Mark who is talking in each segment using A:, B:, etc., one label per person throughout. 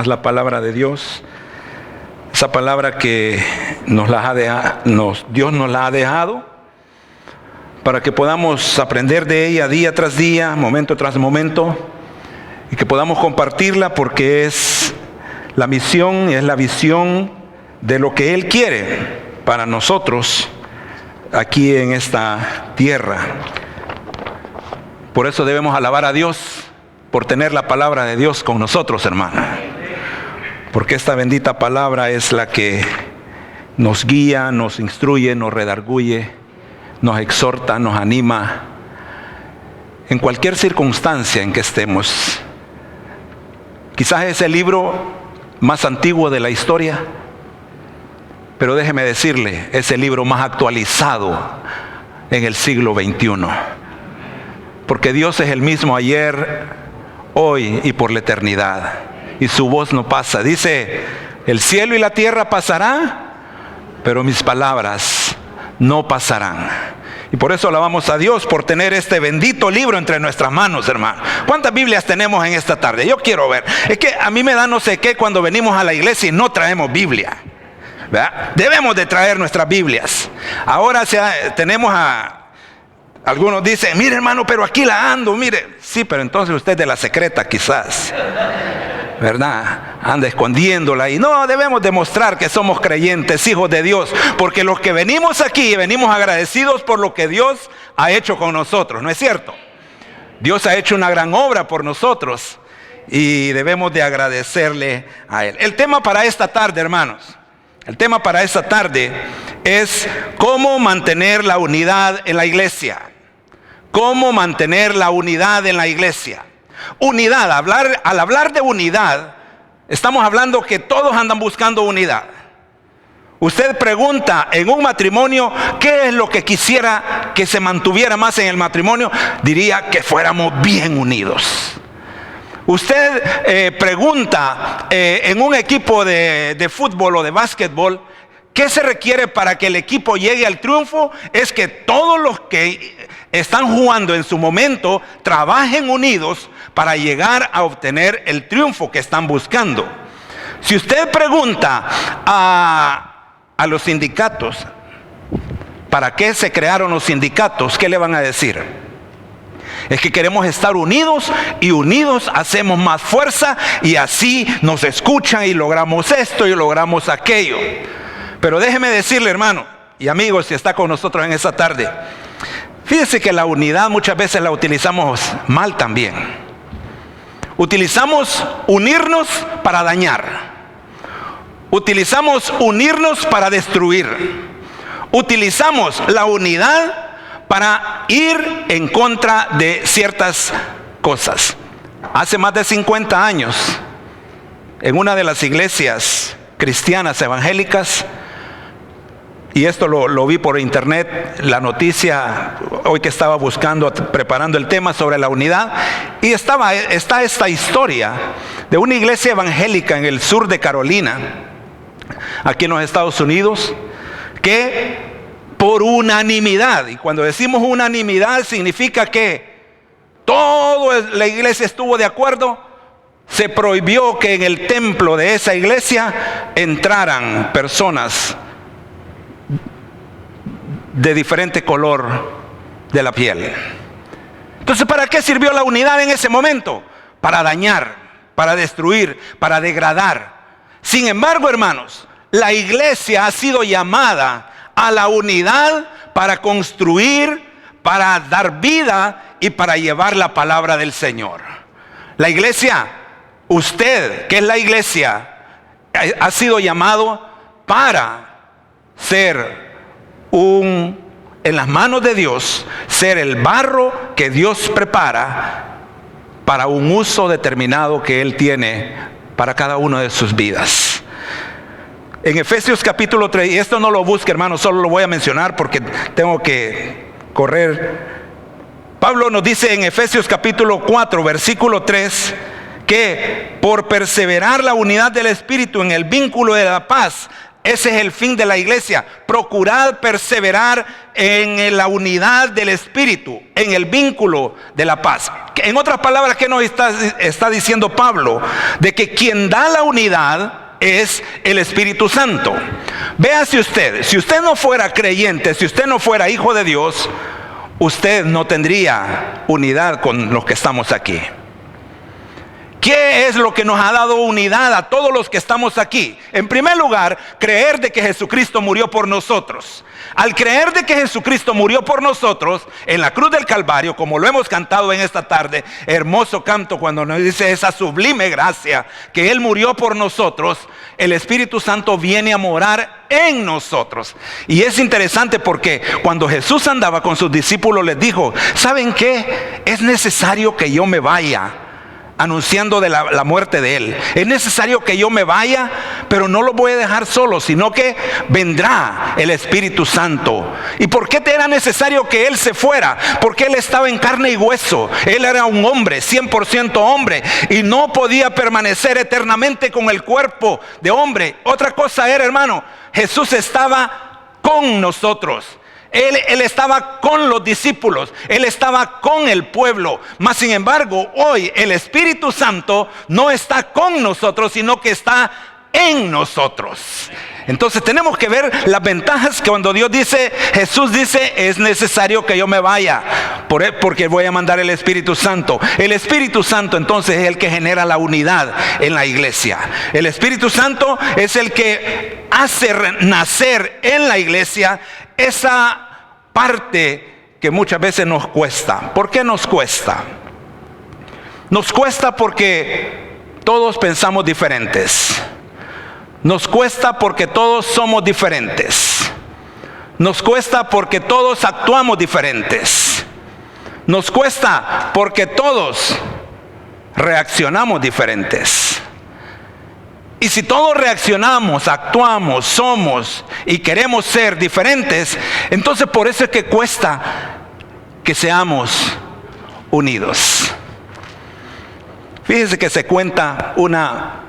A: La palabra de Dios, esa palabra que Dios nos la ha dejado para que podamos aprender de ella día tras día, momento tras momento, y que podamos compartirla porque es la misión y es la visión de lo que Él quiere para nosotros aquí en esta tierra. Por eso debemos alabar a Dios por tener la palabra de Dios con nosotros, hermana. Porque esta bendita palabra es la que nos guía, nos instruye, nos redarguye, nos exhorta, nos anima en cualquier circunstancia en que estemos. Quizás es el libro más antiguo de la historia, pero déjeme decirle, es el libro más actualizado en el siglo XXI. Porque Dios es el mismo ayer, hoy y por la eternidad. Y su voz no pasa. Dice, el cielo y la tierra pasarán, pero mis palabras no pasarán. Y por eso alabamos a Dios por tener este bendito libro entre nuestras manos, hermano. ¿Cuántas Biblias tenemos en esta tarde? Yo quiero ver. Es que a mí me da no sé qué cuando venimos a la iglesia y no traemos Biblia, ¿verdad? Debemos de traer nuestras Biblias. Ahora tenemos algunos dicen, mire hermano, pero aquí la ando, mire. Sí, pero entonces usted es de la secreta quizás, ¿verdad? Anda escondiéndola. Y no, debemos demostrar que somos creyentes, hijos de Dios. Porque los que venimos aquí, venimos agradecidos por lo que Dios ha hecho con nosotros, ¿no es cierto? Dios ha hecho una gran obra por nosotros y debemos de agradecerle a Él. El tema para esta tarde, hermanos, el tema para esta tarde es cómo mantener la unidad en la iglesia. ¿Cómo mantener la unidad en la iglesia? Unidad, al hablar de unidad, estamos hablando que todos andan buscando unidad. Usted pregunta en un matrimonio, ¿qué es lo que quisiera que se mantuviera más en el matrimonio? Diría que fuéramos bien unidos. Usted pregunta en un equipo de fútbol o de básquetbol, ¿qué se requiere para que el equipo llegue al triunfo? Es que todos los que están jugando en su momento trabajen unidos para llegar a obtener el triunfo que están buscando. Si usted pregunta a los sindicatos, ¿para qué se crearon los sindicatos? ¿Qué le van a decir? Es que queremos estar unidos y unidos hacemos más fuerza y así nos escuchan y logramos esto y logramos aquello. Pero déjeme decirle, hermano y amigos, si está con nosotros en esta tarde, fíjese que la unidad muchas veces la utilizamos mal también. Utilizamos unirnos para dañar. Utilizamos unirnos para destruir. Utilizamos la unidad para ir en contra de ciertas cosas. Hace más de 50 años, en una de las iglesias cristianas evangélicas, y esto lo vi por internet, la noticia, hoy que estaba preparando el tema sobre la unidad, y está esta historia de una iglesia evangélica en el sur de Carolina, aquí en los Estados Unidos, que por unanimidad, y cuando decimos unanimidad significa que toda la iglesia estuvo de acuerdo, se prohibió que en el templo de esa iglesia entraran personas de diferente color de la piel. Entonces, ¿para qué sirvió la unidad en ese momento? Para dañar, para destruir, para degradar. Sin embargo, hermanos, la iglesia ha sido llamada a la unidad para construir, para dar vida y para llevar la palabra del Señor. La iglesia, usted, que es la iglesia, ha sido llamado para ser en las manos de Dios, ser el barro que Dios prepara para un uso determinado que Él tiene para cada una de sus vidas. En Efesios capítulo 3, y esto no lo busque, hermano, solo lo voy a mencionar porque tengo que correr. Pablo nos dice en Efesios capítulo 4, versículo 3, que por perseverar la unidad del Espíritu en el vínculo de la paz, Ese es el fin de la iglesia. Procurad perseverar en la unidad del Espíritu, en el vínculo de la paz. En otras palabras, ¿qué nos está diciendo Pablo? De que quien da la unidad es el Espíritu Santo. Véase usted, si usted no fuera creyente, si usted no fuera hijo de Dios, usted no tendría unidad con los que estamos aquí. ¿Qué es lo que nos ha dado unidad a todos los que estamos aquí? En primer lugar, creer de que Jesucristo murió por nosotros. Al creer de que Jesucristo murió por nosotros en la cruz del Calvario, como lo hemos cantado en esta tarde, hermoso canto cuando nos dice esa sublime gracia, que Él murió por nosotros, el Espíritu Santo viene a morar en nosotros. Y es interesante porque cuando Jesús andaba con sus discípulos les dijo: ¿saben qué? Es necesario que yo me vaya, anunciando de la muerte de Él. Es necesario que yo me vaya, pero no lo voy a dejar solo, sino que vendrá el Espíritu Santo. ¿Y por qué te era necesario que Él se fuera? Porque Él estaba en carne y hueso. Él era un hombre, 100% hombre, y no podía permanecer eternamente con el cuerpo de hombre. Otra cosa era, hermano, Jesús estaba con nosotros. Él estaba con los discípulos, Él estaba con el pueblo. Mas sin embargo, hoy el Espíritu Santo no está con nosotros, sino que está en nosotros. Entonces tenemos que ver las ventajas que cuando Jesús dice: es necesario que yo me vaya, porque voy a mandar el Espíritu Santo. El Espíritu Santo entonces es el que genera la unidad en la iglesia. El Espíritu Santo es el que hace nacer en la iglesia esa parte que muchas veces nos cuesta. ¿Por qué nos cuesta? Nos cuesta porque todos pensamos diferentes. Nos cuesta porque todos somos diferentes. Nos cuesta porque todos actuamos diferentes. Nos cuesta porque todos reaccionamos diferentes. Y si todos reaccionamos, actuamos, somos y queremos ser diferentes, entonces por eso es que cuesta que seamos unidos. Fíjense que se cuenta una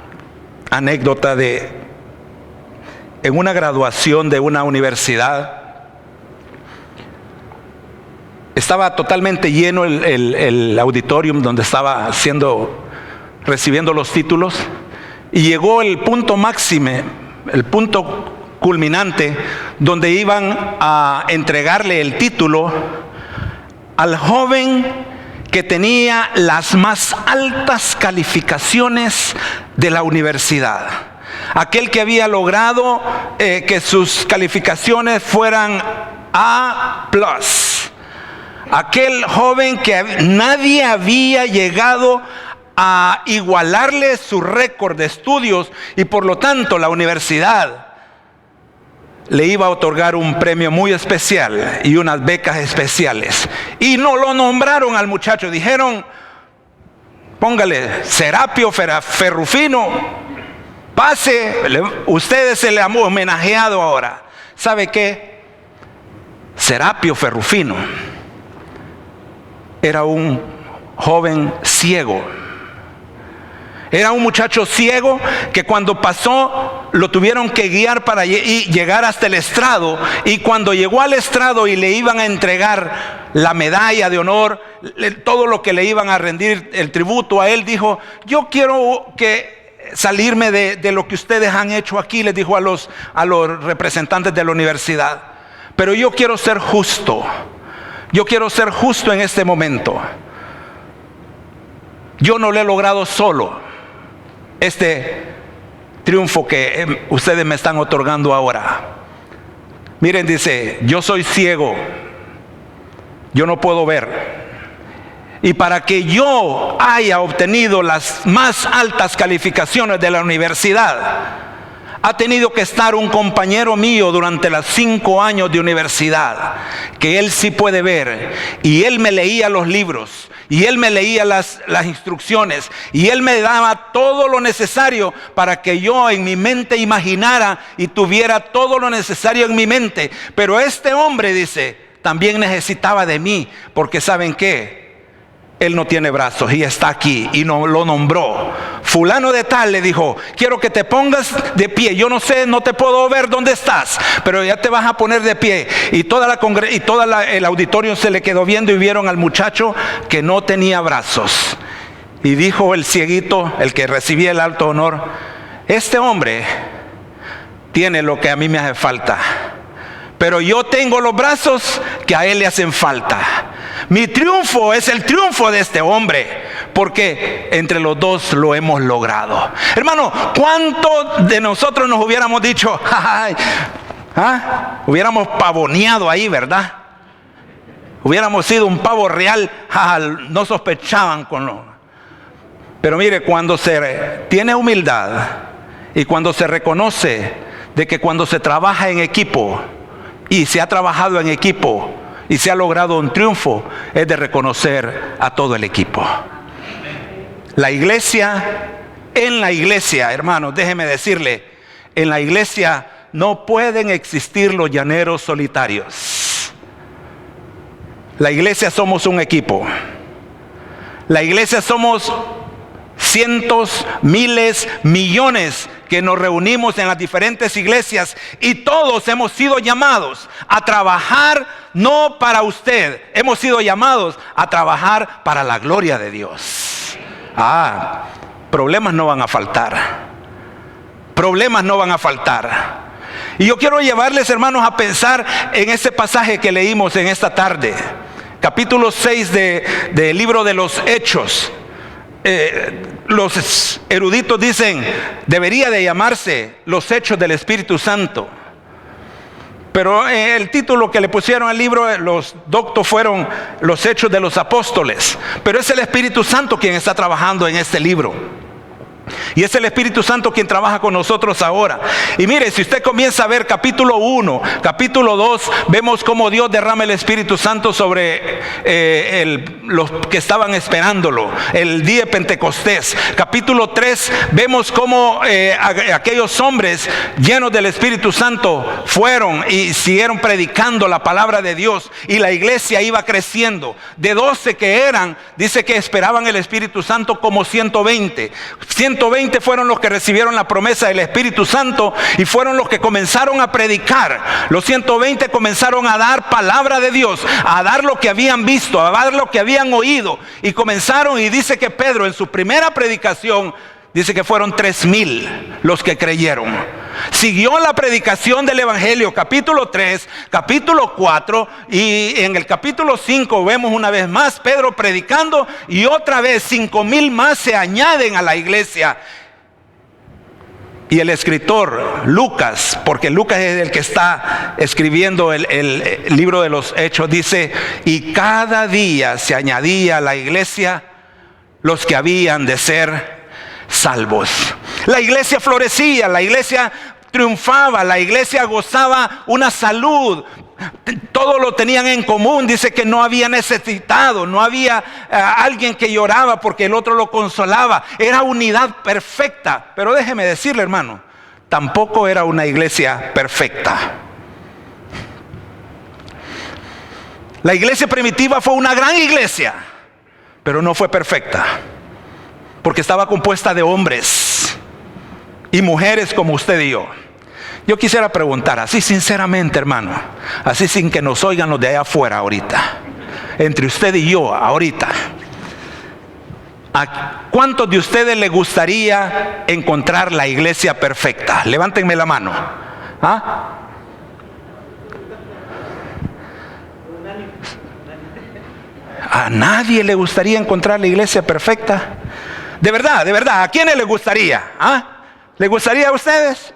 A: anécdota en una graduación de una universidad. Estaba totalmente lleno el auditorium donde estaba recibiendo los títulos. Y llegó el punto máximo, el punto culminante, donde iban a entregarle el título al joven que tenía las más altas calificaciones de la universidad. Aquel que había logrado que sus calificaciones fueran A+. Aquel joven que nadie había llegado a igualarle su récord de estudios, y por lo tanto la universidad le iba a otorgar un premio muy especial y unas becas especiales. Y no lo nombraron al muchacho, dijeron: póngale Serapio Ferrufino, pase, ustedes se le han homenajeado ahora. ¿Sabe qué? Serapio Ferrufino era un joven ciego. Era un muchacho ciego que cuando pasó lo tuvieron que guiar para llegar hasta el estrado. Y cuando llegó al estrado y le iban a entregar la medalla de honor, todo lo que le iban a rendir el tributo a él, dijo: yo quiero salirme de lo que ustedes han hecho aquí, les dijo a los representantes de la universidad. Pero yo quiero ser justo. Yo quiero ser justo en este momento. Yo no lo he logrado solo, este triunfo que ustedes me están otorgando ahora. Miren, dice: yo soy ciego, yo no puedo ver. Y para que yo haya obtenido las más altas calificaciones de la universidad, ha tenido que estar un compañero mío durante los 5 años de universidad, que él sí puede ver, y él me leía los libros, y él me leía las instrucciones, y él me daba todo lo necesario para que yo en mi mente imaginara y tuviera todo lo necesario en mi mente. Pero este hombre, dice, también necesitaba de mí, porque ¿saben qué? él no tiene brazos y está aquí, y no lo nombró. Fulano de tal le dijo: quiero que te pongas de pie. Yo no sé, no te puedo ver dónde estás, pero ya te vas a poner de pie. Y el auditorio se le quedó viendo, y vieron al muchacho que no tenía brazos. Y dijo el cieguito, el que recibía el alto honor: este hombre tiene lo que a mí me hace falta, pero yo tengo los brazos que a él le hacen falta. Mi triunfo es el triunfo de este hombre, porque entre los dos lo hemos logrado. Hermano, ¿cuánto de nosotros nos hubiéramos dicho, hubiéramos pavoneado ahí, verdad? Hubiéramos sido un pavo real, no sospechaban con lo. Pero mire, cuando se tiene humildad y cuando se reconoce de que cuando se trabaja en equipo, y se ha trabajado en equipo y se ha logrado un triunfo, es de reconocer a todo el equipo. En la iglesia, hermanos, déjeme decirle, en la iglesia no pueden existir los llaneros solitarios. La iglesia somos un equipo. La iglesia somos cientos, miles, millones que nos reunimos en las diferentes iglesias, y todos hemos sido llamados a trabajar no para usted, hemos sido llamados a trabajar para la gloria de Dios. Problemas no van a faltar. Problemas no van a faltar. Y yo quiero llevarles, hermanos, a pensar en ese pasaje que leímos en esta tarde, capítulo 6 del libro de los Hechos. Los eruditos dicen, debería de llamarse los Hechos del Espíritu Santo. Pero el título que le pusieron al libro, los doctos, fueron los Hechos de los Apóstoles. Pero es el Espíritu Santo quien está trabajando en este libro. Y es el Espíritu Santo quien trabaja con nosotros ahora. Y mire, si usted comienza a ver capítulo 1, capítulo 2, vemos cómo Dios derrama el Espíritu Santo sobre los que estaban esperándolo, el día de Pentecostés. Capítulo 3, vemos cómo aquellos hombres llenos del Espíritu Santo fueron y siguieron predicando la palabra de Dios, y la iglesia iba creciendo. De 12 que eran, dice que esperaban el Espíritu Santo como 120. 120 fueron los que recibieron la promesa del Espíritu Santo y fueron los que comenzaron a predicar. Los 120 comenzaron a dar palabra de Dios, a dar lo que habían visto, a dar lo que habían oído, y comenzaron, y dice que Pedro en su primera predicación dice que fueron 3,000 los que creyeron. Siguió la predicación del Evangelio, capítulo 3, capítulo 4, y en el capítulo 5 vemos una vez más Pedro predicando, y otra vez 5,000 más se añaden a la iglesia. Y el escritor Lucas, porque Lucas es el que está escribiendo el libro de los Hechos, dice: y cada día se añadía a la iglesia los que habían de ser salvos. La iglesia florecía, la iglesia triunfaba, la iglesia gozaba una salud, todo lo tenían en común. Dice que no había necesitado, no había alguien que lloraba porque el otro lo consolaba. Era unidad perfecta. Pero déjeme decirle, hermano, tampoco era una iglesia perfecta. La iglesia primitiva fue una gran iglesia, pero no fue perfecta, porque estaba compuesta de hombres y mujeres como usted y yo. Yo quisiera preguntar, así sinceramente, hermano, así sin que nos oigan los de allá afuera ahorita, entre usted y yo ahorita, ¿a cuántos de ustedes les gustaría encontrar la iglesia perfecta? Levántenme la mano. ¿A nadie le gustaría encontrar la iglesia perfecta? De verdad, ¿a quiénes les gustaría? ¿Les gustaría a ustedes?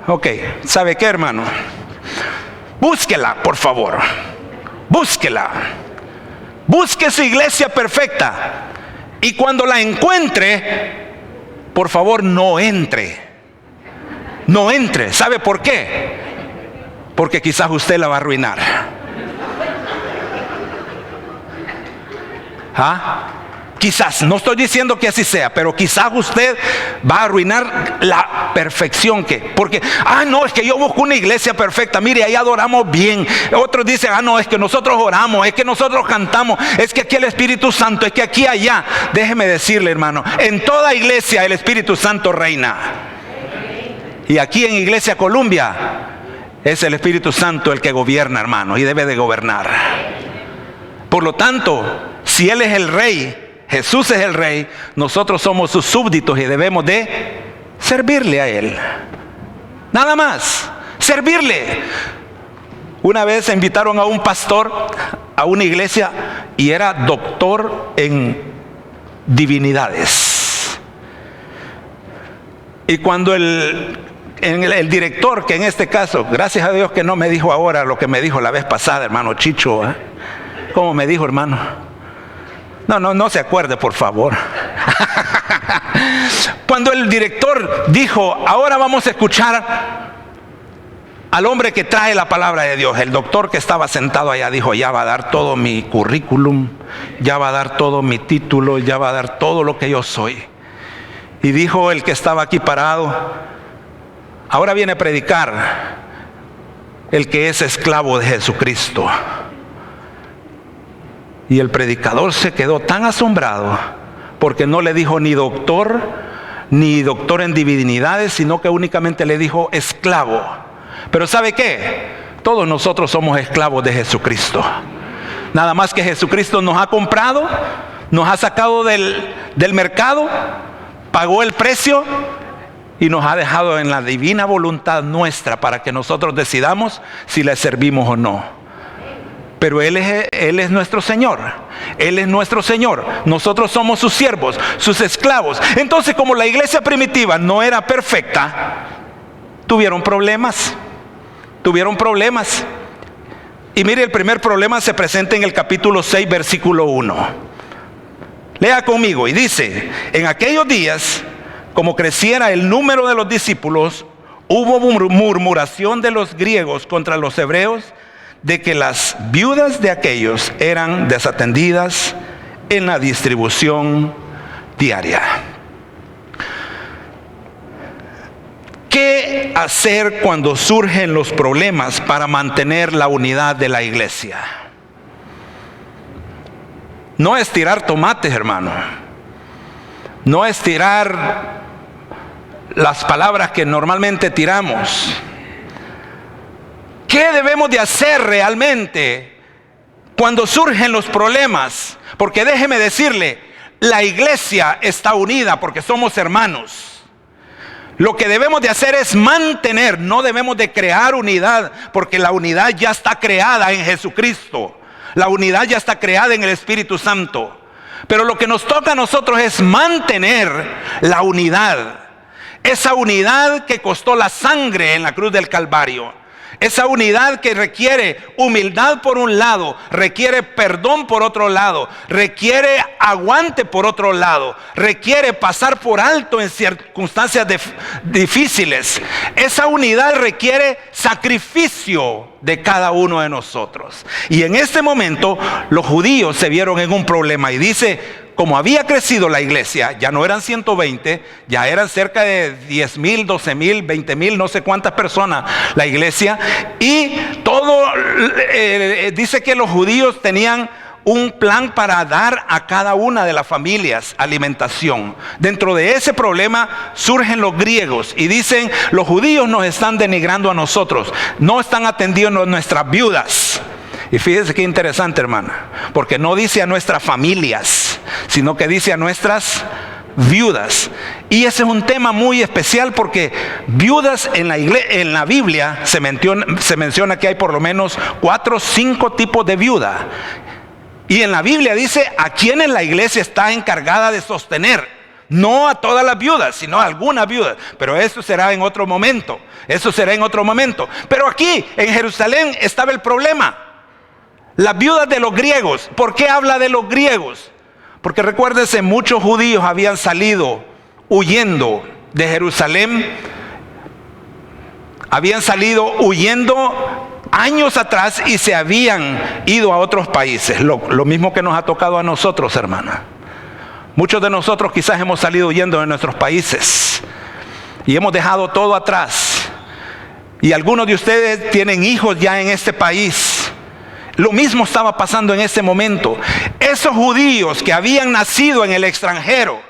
A: Ok, ¿sabe qué, hermano? Búsquela, por favor. Búsquela. Busque su iglesia perfecta. Y cuando la encuentre, por favor, no entre. No entre. ¿Sabe por qué? Porque quizás usted la va a arruinar. quizás, no estoy diciendo que así sea, pero quizás usted va a arruinar la perfección porque, no, es que yo busco una iglesia perfecta, mire, ahí adoramos bien. Otros dicen, no, es que nosotros oramos, es que nosotros cantamos, es que aquí el Espíritu Santo, es que aquí allá. Déjeme decirle, hermano, en toda iglesia el Espíritu Santo reina. Y aquí en Iglesia Columbia es el Espíritu Santo el que gobierna, hermano, y debe de gobernar. Por lo tanto, si Él es el Rey, Jesús es el Rey, nosotros somos sus súbditos y debemos de servirle a Él. Nada más, servirle. Una vez invitaron a un pastor a una iglesia y era doctor en divinidades. Y cuando el director, que en este caso, gracias a Dios que no me dijo ahora lo que me dijo la vez pasada, hermano Chicho, ¿cómo me dijo, hermano? No se acuerde, por favor. Cuando el director dijo, ahora vamos a escuchar al hombre que trae la palabra de Dios, el doctor que estaba sentado allá dijo, ya va a dar todo mi currículum, ya va a dar todo mi título, ya va a dar todo lo que yo soy. Y dijo el que estaba aquí parado, ahora viene a predicar el que es esclavo de Jesucristo. Y el predicador se quedó tan asombrado porque no le dijo ni doctor en divinidades, sino que únicamente le dijo esclavo. Pero ¿sabe qué? Todos nosotros somos esclavos de Jesucristo. Nada más que Jesucristo nos ha comprado, nos ha sacado del mercado, pagó el precio y nos ha dejado en la divina voluntad nuestra para que nosotros decidamos si le servimos o no. Pero Él es nuestro Señor. Él es nuestro Señor. Nosotros somos sus siervos, sus esclavos. Entonces, como la iglesia primitiva no era perfecta, tuvieron problemas. Y mire, el primer problema se presenta en el capítulo 6, versículo 1. Lea conmigo y dice, en aquellos días, como creciera el número de los discípulos, hubo murmuración de los griegos contra los hebreos, de que las viudas de aquellos eran desatendidas en la distribución diaria. ¿Qué hacer cuando surgen los problemas para mantener la unidad de la iglesia? No es tirar tomates, hermano. No es tirar las palabras que normalmente tiramos. ¿Qué debemos de hacer realmente cuando surgen los problemas? Porque déjeme decirle, la iglesia está unida porque somos hermanos. Lo que debemos de hacer es mantener, no debemos de crear unidad, porque la unidad ya está creada en Jesucristo. La unidad ya está creada en el Espíritu Santo. Pero lo que nos toca a nosotros es mantener la unidad. Esa unidad que costó la sangre en la cruz del Calvario. Esa unidad que requiere humildad por un lado, requiere perdón por otro lado, requiere aguante por otro lado, requiere pasar por alto en circunstancias difíciles. Esa unidad requiere sacrificio de cada uno de nosotros. Y en este momento los judíos se vieron en un problema y dice, como había crecido la iglesia, ya no eran 120, ya eran cerca de 10,000, 12,000, 20,000, no sé cuántas personas la iglesia. Y todo, dice que los judíos tenían un plan para dar a cada una de las familias alimentación. Dentro de ese problema surgen los griegos y dicen, los judíos nos están denigrando a nosotros, no están atendiendo a nuestras viudas. Y fíjese qué interesante, hermana, porque no dice a nuestras familias, sino que dice a nuestras viudas. Y ese es un tema muy especial porque viudas en la Biblia se menciona que hay por lo menos 4 o 5 tipos de viuda. Y en la Biblia dice a quienes la iglesia está encargada de sostener. No a todas las viudas, sino a algunas viudas. Pero eso será en otro momento. Pero aquí en Jerusalén estaba el problema. Las viudas de los griegos. ¿Por qué habla de los griegos? Porque recuérdense, muchos judíos habían salido huyendo de Jerusalén. Habían salido huyendo años atrás y se habían ido a otros países. Lo mismo que nos ha tocado a nosotros, hermana. Muchos de nosotros quizás hemos salido huyendo de nuestros países y hemos dejado todo atrás. Y algunos de ustedes tienen hijos ya en este país. Lo mismo estaba pasando en ese momento. Esos judíos que habían nacido en el extranjero,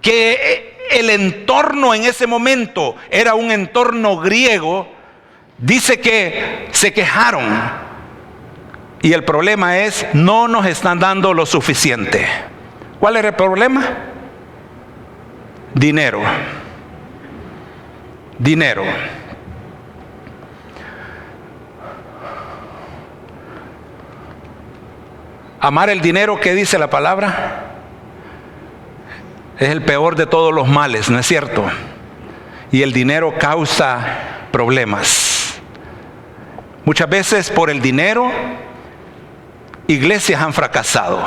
A: que el entorno en ese momento era un entorno griego, dice que se quejaron. Y el problema es, no nos están dando lo suficiente. ¿Cuál era el problema? Dinero. Dinero. Amar el dinero, ¿qué dice la palabra? Es el peor de todos los males, ¿no es cierto? Y el dinero causa problemas. Muchas veces por el dinero, iglesias han fracasado.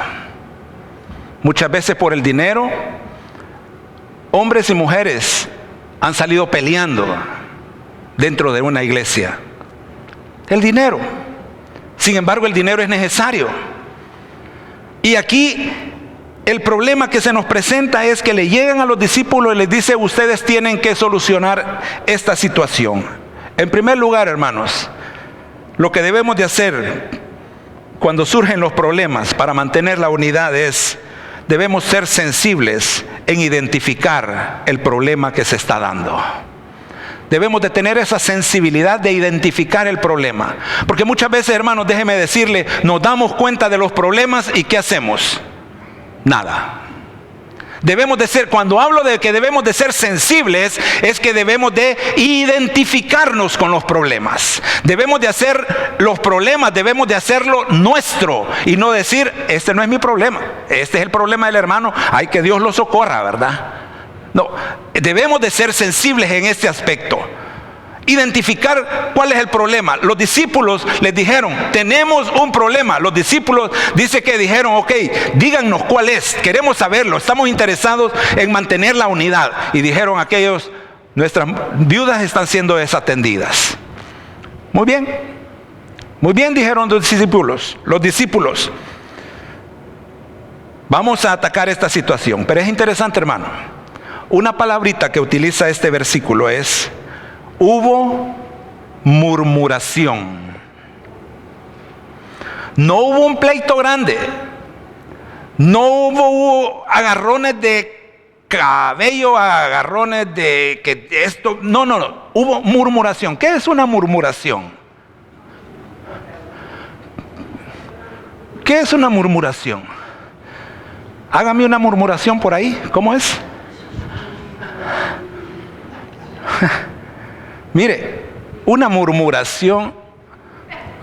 A: Muchas veces por el dinero, hombres y mujeres han salido peleando dentro de una iglesia. El dinero. Sin embargo, el dinero es necesario. Y aquí el problema que se nos presenta es que le llegan a los discípulos y les dice: ustedes tienen que solucionar esta situación. En primer lugar, hermanos, lo que debemos de hacer cuando surgen los problemas para mantener la unidad es: debemos ser sensibles en identificar el problema que se está dando. Debemos de tener esa sensibilidad de identificar el problema. Porque muchas veces, hermanos, déjeme decirle, nos damos cuenta de los problemas y ¿qué hacemos? Nada. Debemos de ser, cuando hablo de que debemos de ser sensibles, es que debemos de identificarnos con los problemas. Debemos de hacer los problemas, debemos de hacerlo nuestro y no decir: este no es mi problema, este es el problema del hermano, ay, que Dios lo socorra, ¿verdad? No, debemos de ser sensibles en este aspecto. Identificar cuál es el problema. Los discípulos les dijeron: tenemos un problema. Los discípulos dice que dijeron: ok, díganos cuál es, queremos saberlo, estamos interesados en mantener la unidad. Y dijeron aquellos: nuestras viudas están siendo desatendidas. Muy bien, dijeron los discípulos, vamos a atacar esta situación. Pero es interesante, hermano, una palabrita que utiliza este versículo es: hubo murmuración. No hubo un pleito grande. No hubo agarrones de cabello, agarrones de que esto. No. Hubo murmuración. ¿Qué es una murmuración? ¿Qué es una murmuración? Hágame una murmuración por ahí. ¿Cómo es? Mire, una murmuración,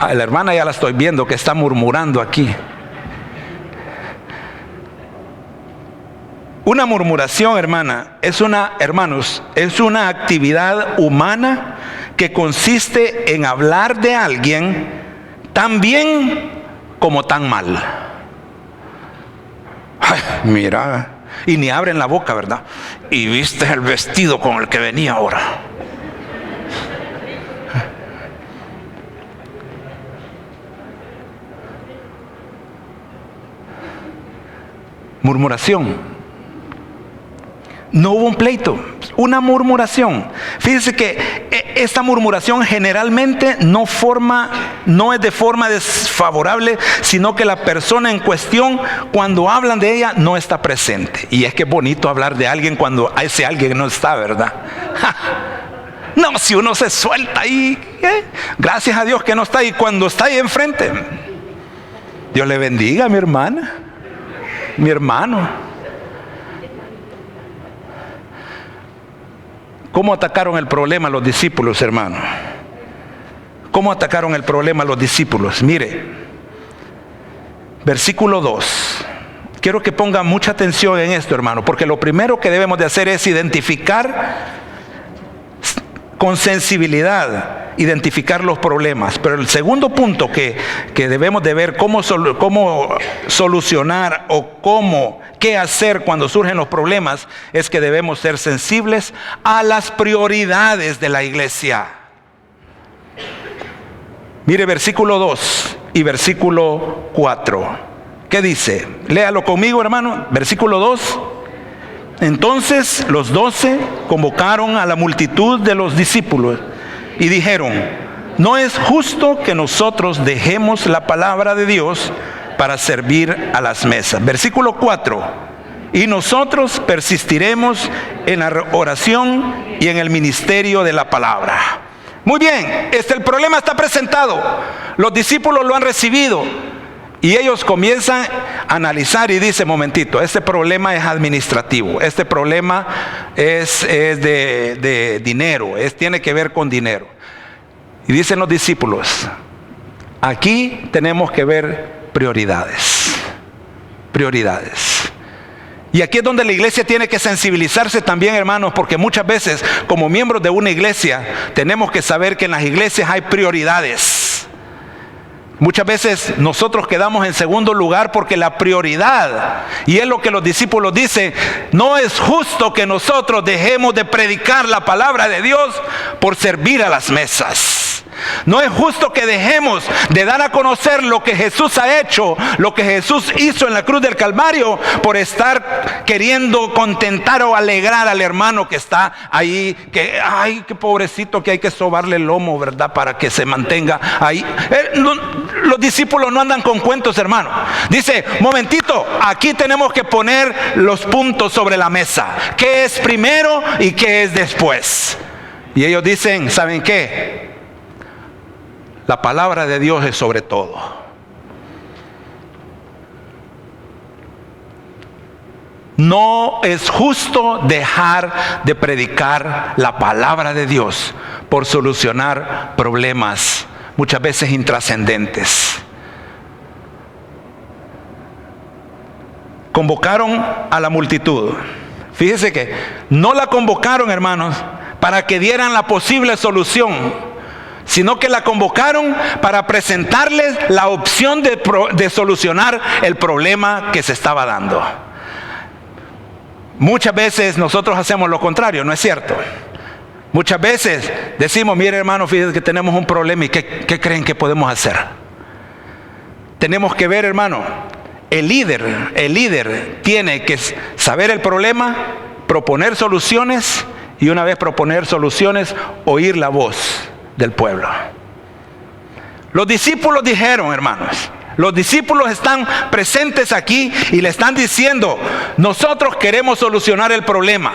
A: la hermana ya la estoy viendo que está murmurando aquí. Una murmuración, hermanos, es una actividad humana que consiste en hablar de alguien tan bien como tan mal. Ay, mira, y ni abren la boca, ¿verdad? Y viste el vestido con el que venía ahora. Murmuración. No hubo un pleito, una murmuración. Fíjense que esta murmuración generalmente no es de forma desfavorable, sino que la persona en cuestión, cuando hablan de ella, no está presente. Y es que es bonito hablar de alguien cuando ese alguien no está, ¿verdad? No, si uno se suelta ahí, gracias a Dios que no está ahí. Cuando está ahí enfrente, Dios le bendiga, mi hermana, mi hermano. ¿Cómo atacaron el problema los discípulos, hermano? ¿Cómo atacaron el problema los discípulos? Mire, versículo 2. Quiero que pongan mucha atención en esto, hermano, porque lo primero que debemos de hacer es identificar con sensibilidad, identificar los problemas. Pero el segundo punto que debemos de ver cómo solucionar o qué hacer cuando surgen los problemas es que debemos ser sensibles a las prioridades de la iglesia. Mire versículo 2 y versículo 4. ¿Qué dice? Léalo conmigo, hermano. Versículo 2. Entonces los 12 convocaron a la multitud de los discípulos y dijeron: no es justo que nosotros dejemos la palabra de Dios para servir a las mesas. Versículo 4. Y nosotros persistiremos en la oración y en el ministerio de la palabra. Muy bien, el problema está presentado. Los discípulos lo han recibido. Y ellos comienzan a analizar y dicen: momentito, este problema es administrativo, este problema es de dinero, tiene que ver con dinero. Y dicen los discípulos: aquí tenemos que ver prioridades. Prioridades. Y aquí es donde la iglesia tiene que sensibilizarse también, hermanos, porque muchas veces como miembros de una iglesia tenemos que saber que en las iglesias hay prioridades. Muchas veces nosotros quedamos en segundo lugar porque la prioridad, y es lo que los discípulos dicen: no es justo que nosotros dejemos de predicar la palabra de Dios por servir a las mesas. No es justo que dejemos de dar a conocer lo que Jesús ha hecho, lo que Jesús hizo en la cruz del Calvario, por estar queriendo contentar o alegrar al hermano que está ahí, que ay, qué pobrecito, que hay que sobarle el lomo, ¿verdad?, para que se mantenga ahí. Los discípulos no andan con cuentos, hermano. Dice: momentito, aquí tenemos que poner los puntos sobre la mesa. ¿Qué es primero y qué es después? Y ellos dicen: ¿saben qué? La palabra de Dios es sobre todo. No es justo dejar de predicar la palabra de Dios por solucionar problemas muchas veces intrascendentes. Convocaron a la multitud. Fíjese que no la convocaron, hermanos, para que dieran la posible solución, sino que la convocaron para presentarles la opción de solucionar el problema que se estaba dando. Muchas veces nosotros hacemos lo contrario, ¿no es cierto? Muchas veces decimos: mire, hermano, fíjense que tenemos un problema, ¿y qué creen que podemos hacer? Tenemos que ver, hermano, el líder tiene que saber el problema, proponer soluciones, y una vez proponer soluciones, oír la voz del pueblo. Los discípulos dijeron, hermanos, los discípulos están presentes aquí y le están diciendo: nosotros queremos solucionar el problema.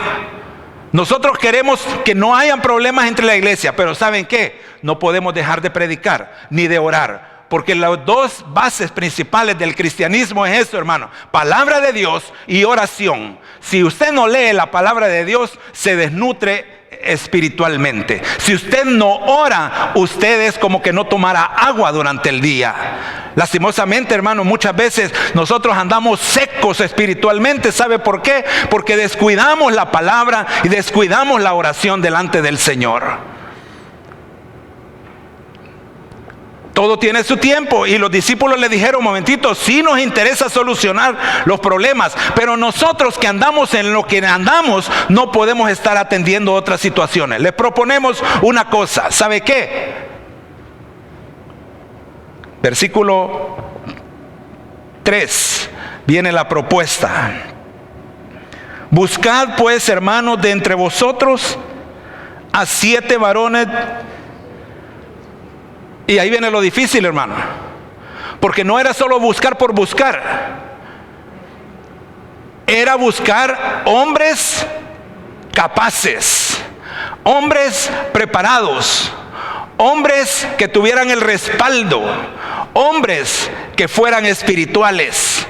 A: Nosotros queremos que no hayan problemas entre la iglesia, pero ¿saben qué? No podemos dejar de predicar ni de orar, porque las dos bases principales del cristianismo es eso, hermano: palabra de Dios y oración. Si usted no lee la palabra de Dios, se desnutre espiritualmente. Si usted no ora, usted es como que no tomara agua durante el día. Lastimosamente, hermano, muchas veces nosotros andamos secos espiritualmente. ¿Sabe por qué? Porque descuidamos la palabra y descuidamos la oración delante del Señor. Todo tiene su tiempo, y los discípulos le dijeron: momentito, sí nos interesa solucionar los problemas, pero nosotros que andamos en lo que andamos no podemos estar atendiendo otras situaciones. Les proponemos una cosa. ¿Sabe qué? Versículo 3 viene la propuesta: buscad pues, hermanos, de entre vosotros a 7 varones. Y ahí viene lo difícil, hermano, porque no era solo buscar por buscar, era buscar hombres capaces, hombres preparados, hombres que tuvieran el respaldo, hombres que fueran espirituales.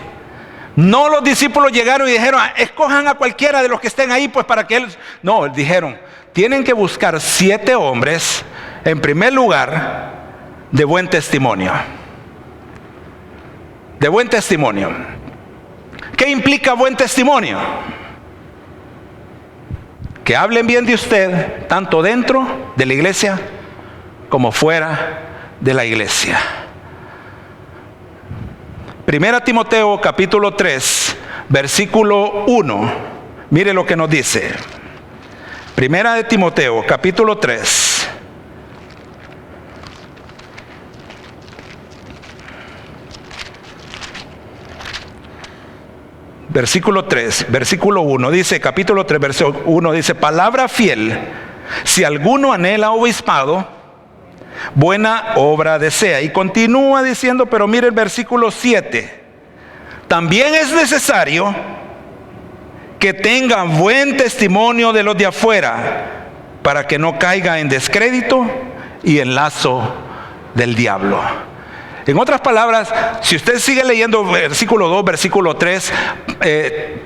A: No, los discípulos llegaron y dijeron: escojan a cualquiera de los que estén ahí, pues para que él... No, dijeron: tienen que buscar 7 hombres, en primer lugar, de buen testimonio. De buen testimonio. ¿Qué implica buen testimonio? Que hablen bien de usted, tanto dentro de la iglesia como fuera de la iglesia. Primera Timoteo capítulo 3, versículo 1. Mire lo que nos dice. Primera de Timoteo capítulo 3. versículo 3, versículo 1, dice, capítulo 3, versículo 1, dice, palabra fiel, si alguno anhela obispado, buena obra desea. Y continúa diciendo, pero mire el versículo 7, también es necesario que tenga buen testimonio de los de afuera, para que no caiga en descrédito y en lazo del diablo. En otras palabras, si usted sigue leyendo versículo 2, versículo 3,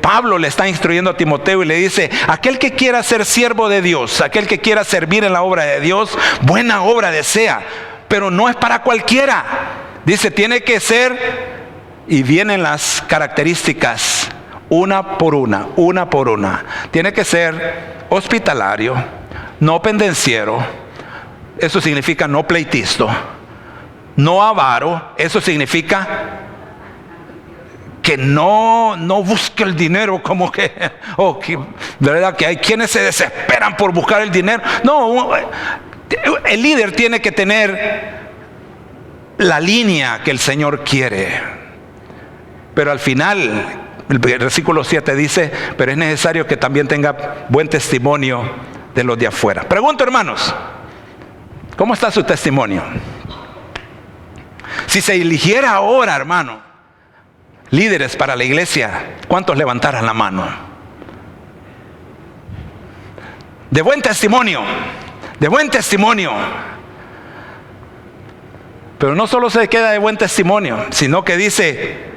A: Pablo le está instruyendo a Timoteo y le dice, aquel que quiera ser siervo de Dios, aquel que quiera servir en la obra de Dios, buena obra desea, pero no es para cualquiera. Dice, tiene que ser, y vienen las características, una por una. Tiene que ser hospitalario, no pendenciero, eso significa no pleitisto, no avaro, eso significa que no busque el dinero como que, de verdad que hay quienes se desesperan por buscar el dinero. No, el líder tiene que tener la línea que el Señor quiere. Pero al final, el versículo 7 dice, pero es necesario que también tenga buen testimonio de los de afuera. Pregunto, hermanos, ¿cómo está su testimonio? Si se eligiera ahora, hermano, líderes para la iglesia, ¿cuántos levantaran la mano? De buen testimonio. Pero no solo se queda de buen testimonio, sino que dice,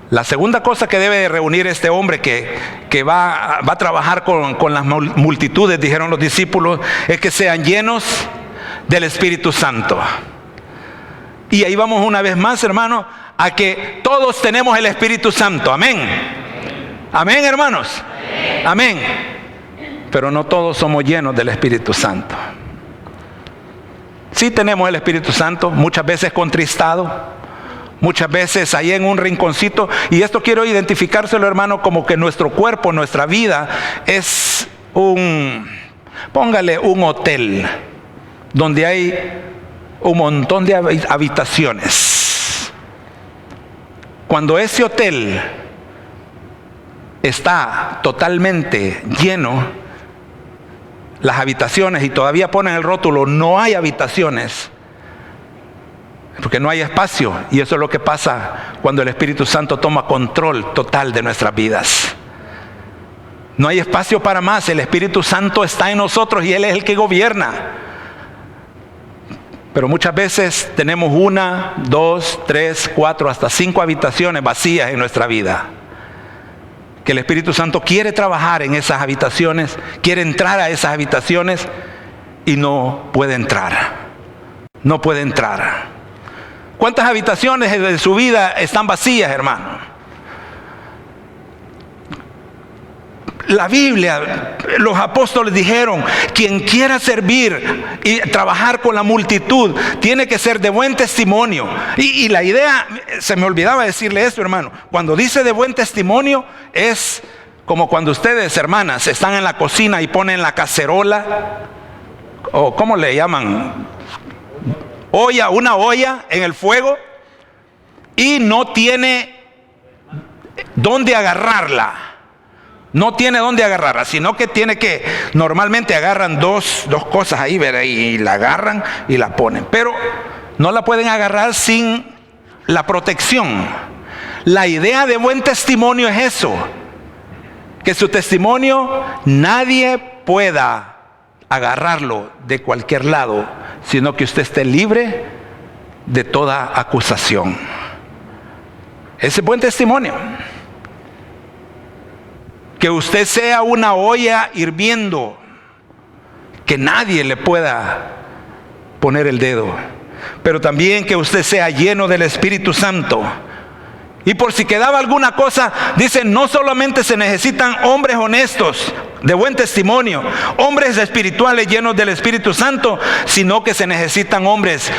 A: la segunda cosa que debe de reunir este hombre que va a trabajar con las multitudes, dijeron los discípulos, es que sean llenos del Espíritu Santo. Y ahí vamos una vez más, hermano, a que todos tenemos el Espíritu Santo. Amén. Amén, hermanos. Amén. Pero no todos somos llenos del Espíritu Santo. Sí tenemos el Espíritu Santo, muchas veces contristado, muchas veces ahí en un rinconcito. Y esto quiero identificárselo, hermano, como que nuestro cuerpo, nuestra vida es póngale un hotel donde hay un montón de habitaciones. Cuando ese hotel está totalmente lleno, las habitaciones, y todavía ponen el rótulo, no hay habitaciones, porque no hay espacio. Y eso es lo que pasa cuando el Espíritu Santo toma control total de nuestras vidas. No hay espacio para más. El Espíritu Santo está en nosotros y Él es el que gobierna. Pero muchas veces tenemos 1, 2, 3, 4, hasta 5 habitaciones vacías en nuestra vida. Que el Espíritu Santo quiere trabajar en esas habitaciones, quiere entrar a esas habitaciones y no puede entrar. No puede entrar. ¿Cuántas habitaciones de su vida están vacías, hermano? La Biblia, los apóstoles dijeron, quien quiera servir y trabajar con la multitud, tiene que ser de buen testimonio. Y la idea, se me olvidaba decirle esto, hermano, cuando dice de buen testimonio, es como cuando ustedes, hermanas, están en la cocina y ponen la cacerola, o ¿cómo le llaman? Una olla en el fuego, y no tiene dónde agarrarla. No tiene dónde agarrarla, sino que tiene que, normalmente agarran dos cosas ahí, ¿verdad? Y la agarran y la ponen. Pero no la pueden agarrar sin la protección. La idea de buen testimonio es eso, que su testimonio nadie pueda agarrarlo de cualquier lado, sino que usted esté libre de toda acusación. Ese es buen testimonio. Que usted sea una olla hirviendo, que nadie le pueda poner el dedo. Pero también que usted sea lleno del Espíritu Santo. Y por si quedaba alguna cosa, dicen, no solamente se necesitan hombres honestos, de buen testimonio, hombres espirituales llenos del Espíritu Santo, sino que se necesitan hombres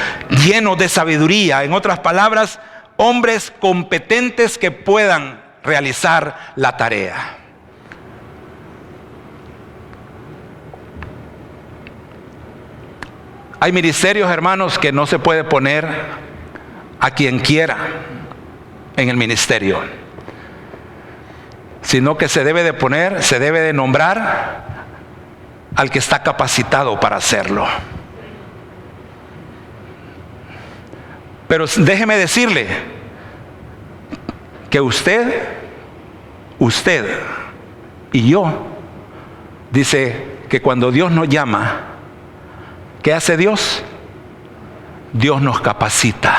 A: llenos de sabiduría. En otras palabras, hombres competentes que puedan realizar la tarea. Hay ministerios, hermanos, que no se puede poner a quien quiera en el ministerio. sino que se debe de nombrar al que está capacitado para hacerlo. Pero déjeme decirle que usted y yo, dice que cuando Dios nos llama, ¿qué hace Dios? Dios nos capacita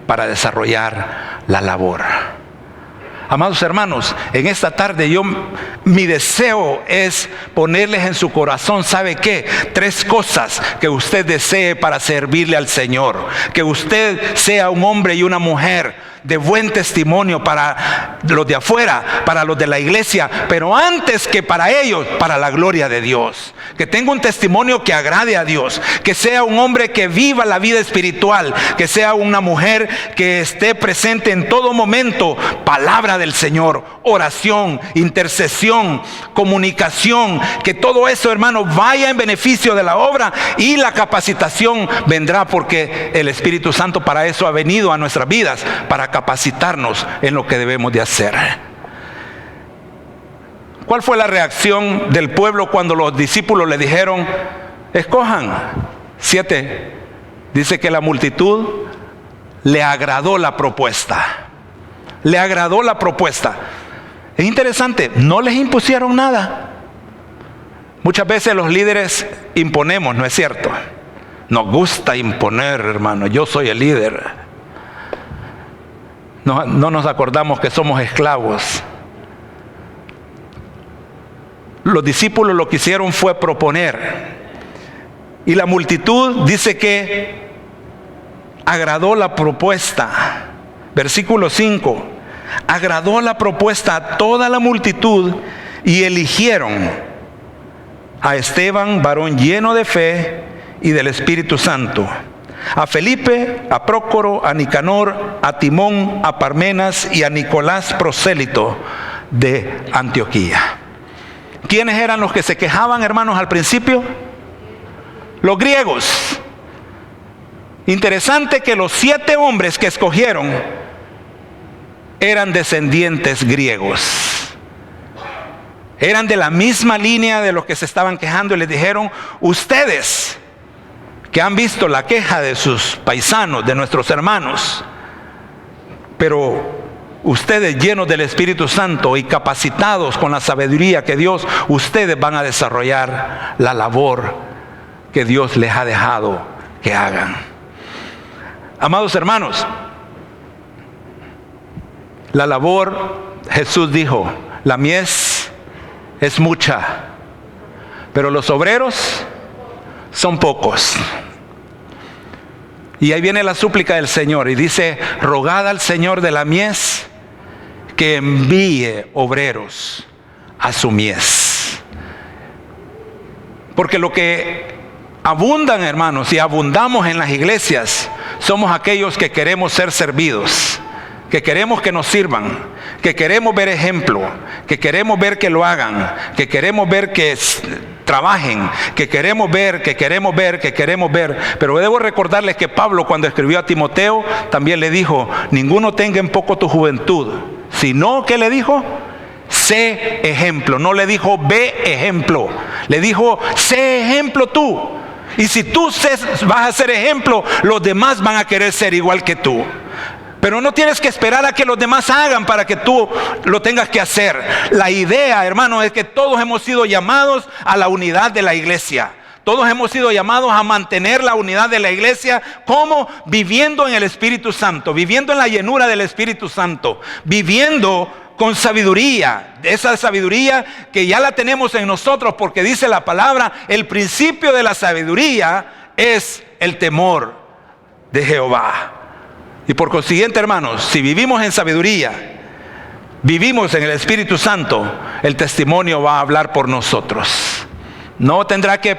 A: para desarrollar la labor. Amados hermanos, en esta tarde mi deseo es ponerles en su corazón, ¿sabe qué? 3 cosas que usted desee para servirle al Señor. Que usted sea un hombre y una mujer de buen testimonio para los de afuera, para los de la iglesia, pero antes que para ellos, para la gloria de Dios. Que tenga un testimonio que agrade a Dios, que sea un hombre que viva la vida espiritual, que sea una mujer que esté presente en todo momento, palabra del Señor, oración, intercesión, comunicación, que todo eso, hermano, vaya en beneficio de la obra, y la capacitación vendrá porque el Espíritu Santo para eso ha venido a nuestras vidas, para capacitarnos en lo que debemos de hacer. ¿Cuál fue la reacción del pueblo cuando los discípulos le dijeron, escojan? 7, dice que la multitud le agradó la propuesta. Le agradó la propuesta. Es interesante, no les impusieron nada. Muchas veces los líderes imponemos, ¿no es cierto? Nos gusta imponer, hermano, yo soy el líder. No nos acordamos que somos esclavos. Los discípulos lo que hicieron fue proponer. Y la multitud dice que agradó la propuesta. Versículo 5. Agradó la propuesta a toda la multitud y eligieron a Esteban, varón lleno de fe y del Espíritu Santo, a Felipe, a Prócoro, a Nicanor, a Timón, a Parmenas y a Nicolás, prosélito de Antioquía. ¿Quiénes eran los que se quejaban, hermanos, al principio? Los griegos. Interesante que los 7 hombres que escogieron eran descendientes griegos. Eran de la misma línea de los que se estaban quejando, y les dijeron, ustedes que han visto la queja de sus paisanos, de nuestros hermanos, pero ustedes llenos del Espíritu Santo y capacitados con la sabiduría que Dios, ustedes van a desarrollar la labor que Dios les ha dejado que hagan. Amados hermanos, la labor, Jesús dijo, la mies es mucha, pero los obreros son pocos. Y ahí viene la súplica del Señor y dice, rogad al Señor de la mies que envíe obreros a su mies. Porque lo que abundan, hermanos, y abundamos en las iglesias, somos aquellos que queremos ser servidos, que queremos que nos sirvan, que queremos ver ejemplo, que queremos ver que lo hagan, que queremos ver que trabajen, que queremos ver. Pero debo recordarles que Pablo, cuando escribió a Timoteo, también le dijo, ninguno tenga en poco tu juventud, sino que le dijo, sé ejemplo. No le dijo ve ejemplo, le dijo sé ejemplo tú. Y si tú vas a ser ejemplo, los demás van a querer ser igual que tú. Pero no tienes que esperar a que los demás hagan para que tú lo tengas que hacer. La idea, hermano, es que todos hemos sido llamados a la unidad de la iglesia. Todos hemos sido llamados a mantener la unidad de la iglesia. ¿Cómo? Viviendo en el Espíritu Santo, viviendo en la llenura del Espíritu Santo, viviendo con sabiduría, esa sabiduría que ya la tenemos en nosotros, porque dice la palabra, el principio de la sabiduría es el temor de Jehová. Y por consiguiente, hermanos, si vivimos en sabiduría, vivimos en el Espíritu Santo, el testimonio va a hablar por nosotros. No tendrá que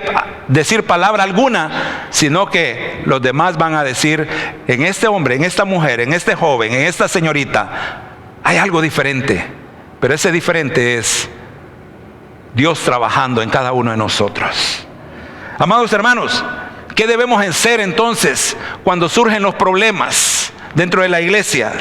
A: decir palabra alguna, sino que los demás van a decir, en este hombre, en esta mujer, en este joven, en esta señorita, hay algo diferente. Pero ese diferente es Dios trabajando en cada uno de nosotros. Amados hermanos, ¿qué debemos hacer entonces cuando surgen los problemas dentro de la iglesia?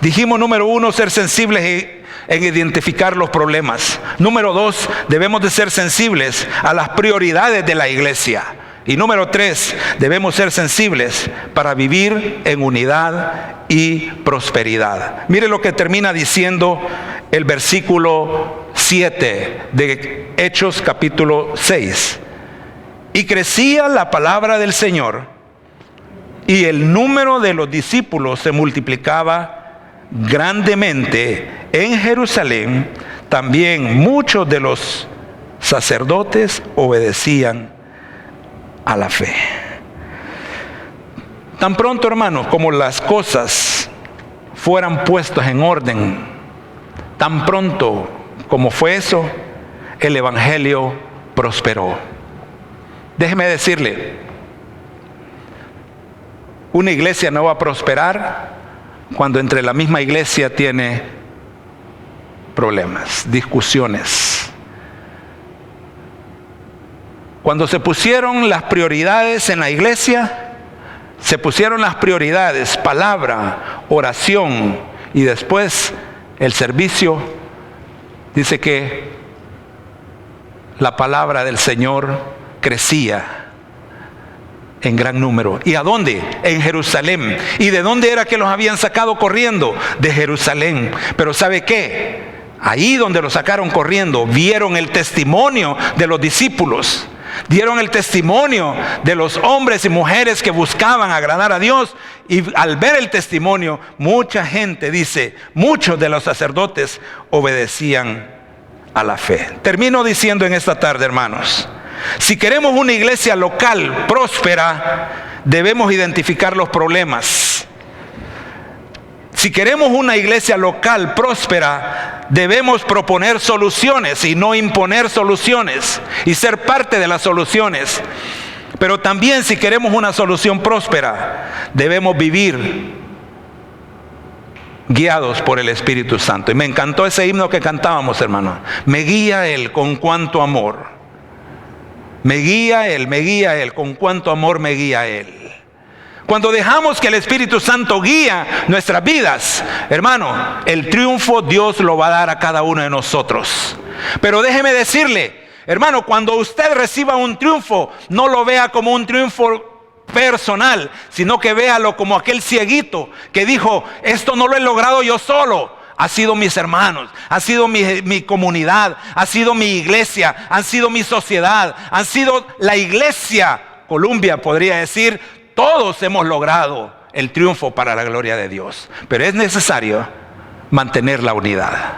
A: Dijimos, número 1, ser sensibles en identificar los problemas. Número 2, debemos de ser sensibles a las prioridades de la iglesia. Y número 3, debemos ser sensibles para vivir en unidad y prosperidad. Mire lo que termina diciendo el versículo 7 de Hechos capítulo 6. Y crecía la palabra del Señor, y el número de los discípulos se multiplicaba grandemente en Jerusalén. También muchos de los sacerdotes obedecían a la fe. Tan pronto, hermanos, como las cosas fueran puestas en orden, tan pronto como fue eso, el evangelio prosperó. Déjeme decirle, una iglesia no va a prosperar cuando entre la misma iglesia tiene problemas, discusiones. Cuando se pusieron las prioridades en la iglesia, se pusieron las prioridades, palabra, oración y después el servicio, dice que la palabra del Señor crecía en gran número. ¿Y a dónde? En Jerusalén. ¿Y de dónde era que los habían sacado corriendo? De Jerusalén. Pero ¿sabe qué? Ahí donde los sacaron corriendo, vieron el testimonio de los discípulos. Dieron el testimonio de los hombres y mujeres que buscaban agradar a Dios. Y al ver el testimonio, mucha gente, dice, muchos de los sacerdotes obedecían a la fe. Termino diciendo en esta tarde, hermanos, si queremos una iglesia local próspera, debemos identificar los problemas. Si queremos una iglesia local próspera, debemos proponer soluciones y no imponer soluciones y ser parte de las soluciones. Pero también, si queremos una solución próspera, debemos vivir guiados por el Espíritu Santo. Y me encantó ese himno que cantábamos, hermano. Me guía Él con cuánto amor. Me guía Él, con cuánto amor me guía Él. Cuando dejamos que el Espíritu Santo guía nuestras vidas, hermano, el triunfo Dios lo va a dar a cada uno de nosotros. Pero déjeme decirle, hermano, cuando usted reciba un triunfo, no lo vea como un triunfo personal, sino que véalo como aquel cieguito que dijo, esto no lo he logrado yo solo. Ha sido mis hermanos, ha sido mi comunidad, ha sido mi iglesia, han sido mi sociedad, han sido la iglesia, Columbia podría decir. Todos hemos logrado el triunfo para la gloria de Dios, pero es necesario mantener la unidad.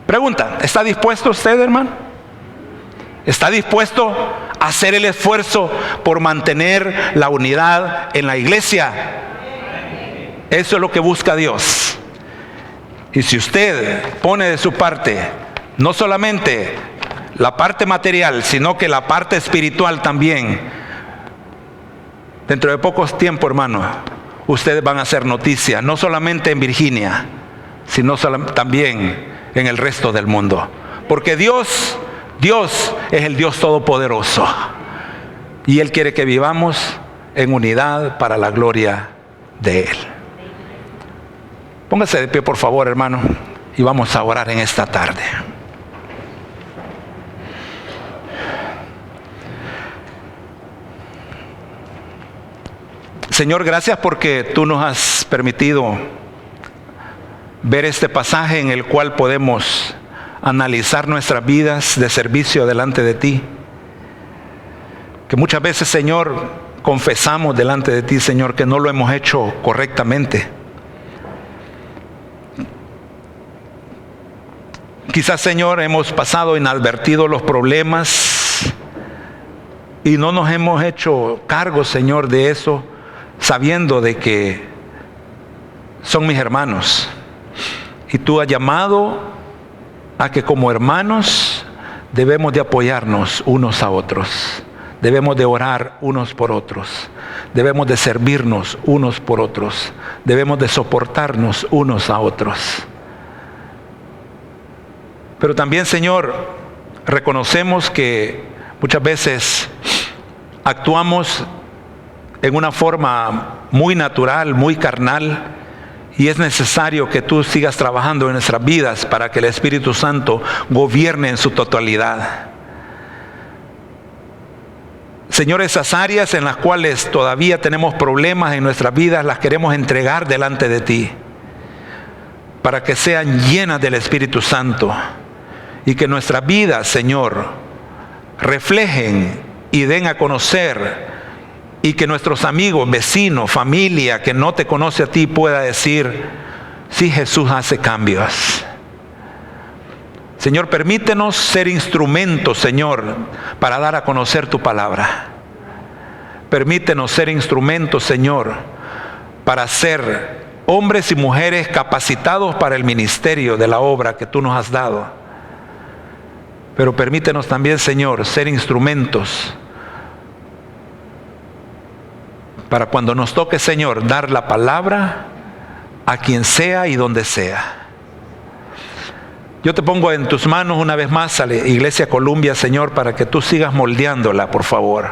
A: Pregunta, ¿está dispuesto usted, hermano? ¿Está dispuesto a hacer el esfuerzo por mantener la unidad en la iglesia? Eso es lo que busca Dios. Y si usted pone de su parte, no solamente la parte material, sino que la parte espiritual también, dentro de pocos tiempos, hermano, ustedes van a hacer noticia, no solamente en Virginia, sino también en el resto del mundo. Porque Dios es el Dios todopoderoso. Y Él quiere que vivamos en unidad para la gloria de Él. Póngase de pie, por favor, hermano, y vamos a orar en esta tarde. Señor, gracias porque tú nos has permitido ver este pasaje en el cual podemos analizar nuestras vidas de servicio delante de ti. Que muchas veces, Señor, confesamos delante de ti, Señor, que no lo hemos hecho correctamente. Quizás, Señor, hemos pasado inadvertido los problemas y no nos hemos hecho cargo, Señor, de eso, sabiendo de que son mis hermanos. Y tú has llamado a que como hermanos debemos de apoyarnos unos a otros. Debemos de orar unos por otros. Debemos de servirnos unos por otros. Debemos de soportarnos unos a otros. Pero también, Señor, reconocemos que muchas veces actuamos en una forma muy natural, muy carnal, Y es necesario que tú sigas trabajando en nuestras vidas para que el Espíritu Santo gobierne en su totalidad. Señor, esas áreas en las cuales todavía tenemos problemas en nuestras vidas, las queremos entregar delante de ti, para que sean llenas del Espíritu Santo y que nuestras vidas, Señor, reflejen y den a conocer, y que nuestros amigos, vecinos, familia que no te conoce a ti pueda decir: sí, Jesús hace cambios. Señor, permítenos ser instrumentos, Señor, para dar a conocer tu palabra. Permítenos ser instrumentos, Señor, para ser hombres y mujeres capacitados para el ministerio de la obra que tú nos has dado. Pero permítenos también, Señor, ser instrumentos para cuando nos toque, Señor, dar la palabra a quien sea y donde sea. Yo te pongo en tus manos una vez más a la Iglesia Columbia, Señor, para que tú sigas moldeándola, por favor.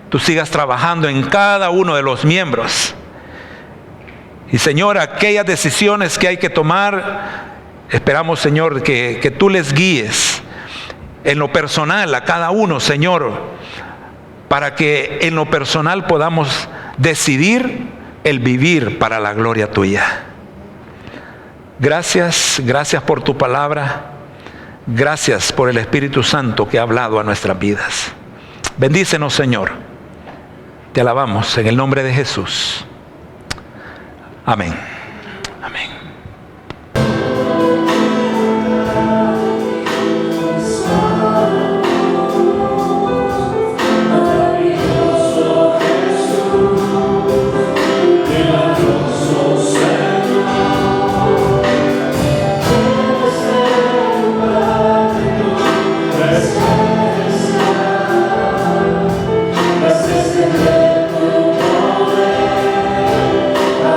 A: Tú sigas trabajando en cada uno de los miembros. Y, Señor, aquellas decisiones que hay que tomar, esperamos, Señor, que tú les guíes en lo personal a cada uno, Señor, para que en lo personal podamos decidir el vivir para la gloria tuya. Gracias por tu palabra. Gracias por el Espíritu Santo que ha hablado a nuestras vidas. Bendícenos, Señor. Te alabamos en el nombre de Jesús. Amén. Amén.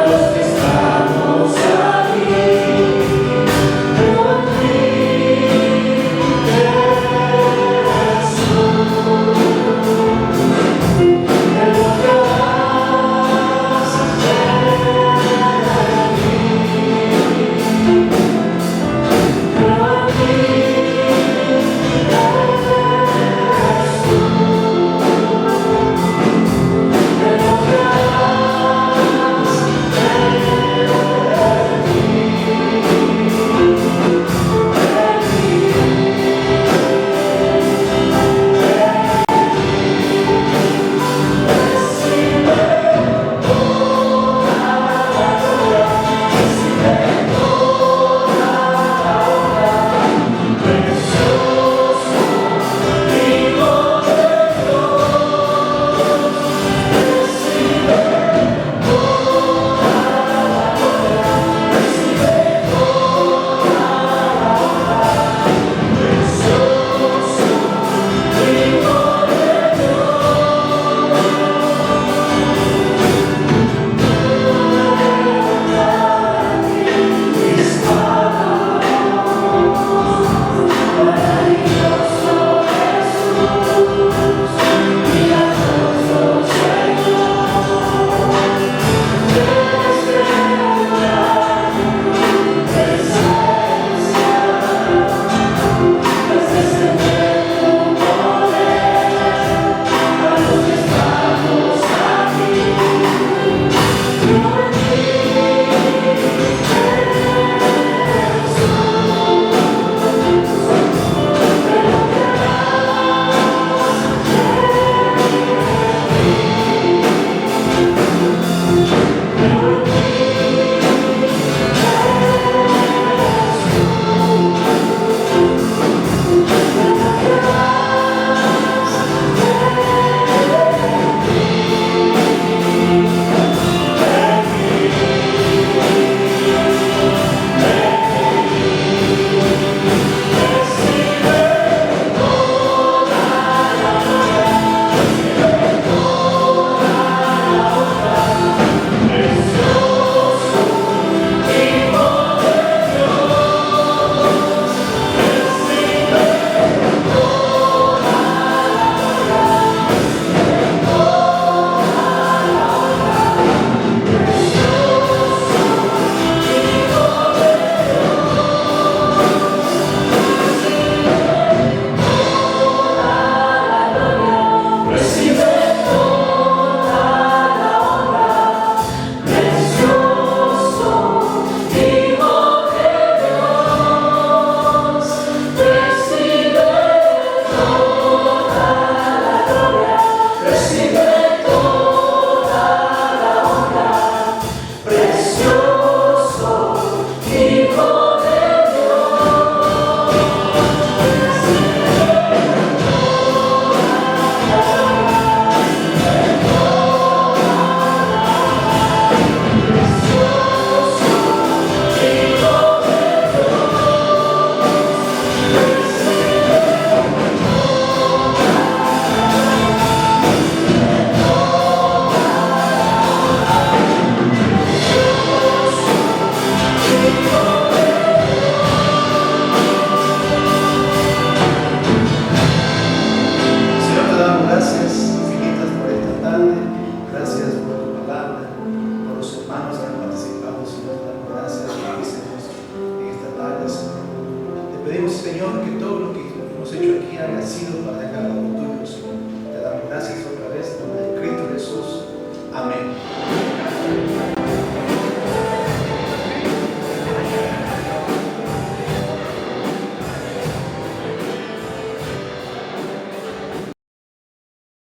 B: Los que están Señor, que todo lo que hemos hecho aquí haya sido